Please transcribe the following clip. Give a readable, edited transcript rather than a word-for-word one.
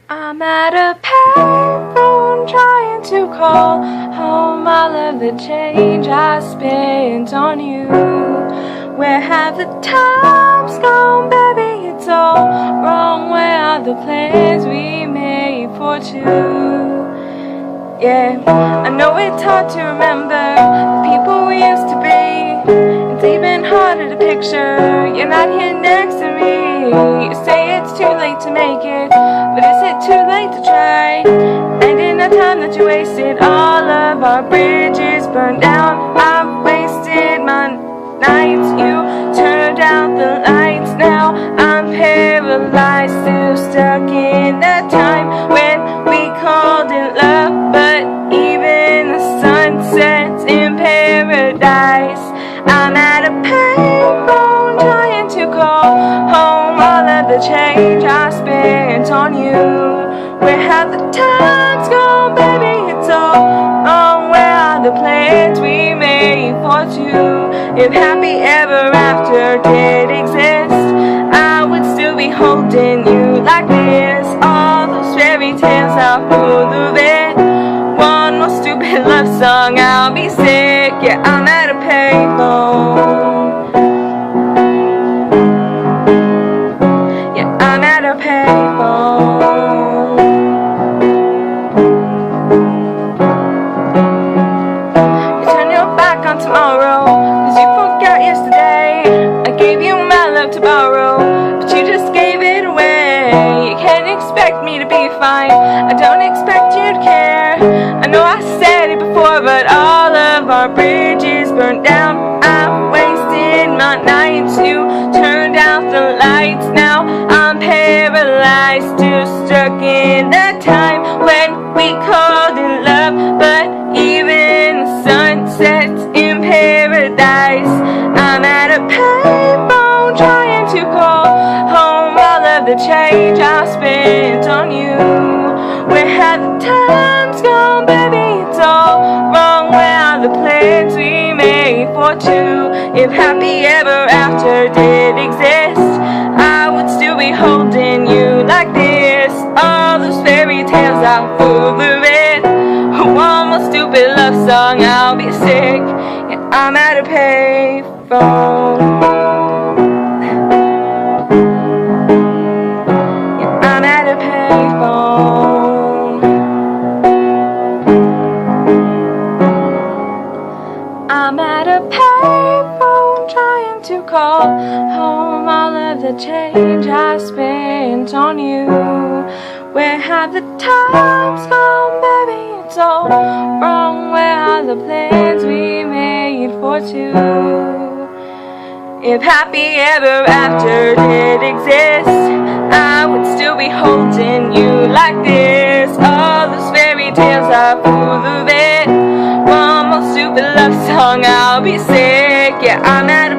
I'm at a payphone trying to call home all of the change I spent on you. Where have the times gone, baby? It's all wrong. Where are the plans we made for two? Yeah, I know it's hard to remember the people we used to be. It's even harder to picture you're not here next to me. You say it's too late to make it, but is it too late to try? And in the time that you wasted, all of our bridges burned down. I've wasted my nights, you turned out the lights. Now I'm paralyzed, still stuck in that time when we called it love. But even the sun sets in paradise. I'm at a payphone trying to call home all of the change I spent on you. Where have the times gone, baby? It's all wrong. Where are the plans we made for two? If happy ever after did exist, I would still be holding you like this. All those fairy tales are full of it. One more stupid love song, I'll be sick. Yeah, I'm at a payphone. Yeah, I'm at a payphone. You turn your back on tomorrow, 'cause you forgot yesterday. I gave you my love to borrow, but you just gave it away. You can't expect me to be fine, I don't expect you to care. I know I said it before, but all of our bridges burned down. I wasted my nights, you turned out the lights. Now I'm paralyzed, still stuck in that time when we called it love. But even the sun sets in paradise. I'm at a payphone trying to call home all of the change I spent on you. Where have the times gone, baby? It's all wrong. Where are the plans we made for two? If happy ever after did exist, I would still be holding you like this. All those fairy tales are full of it. One more stupid love song, I'll be sick. Yeah, I'm at a payphone. Yeah, I'm at a payphone. I'm at a payphone trying to call home all of the change I spent on you. Where have the times gone, baby? It's all wrong. Where are the plans we made for two? If happy ever after did exist, I would still be holding you like this. All those fairy tales are full of it. One more stupid love song, I'll be sick. Yeah, I'm at a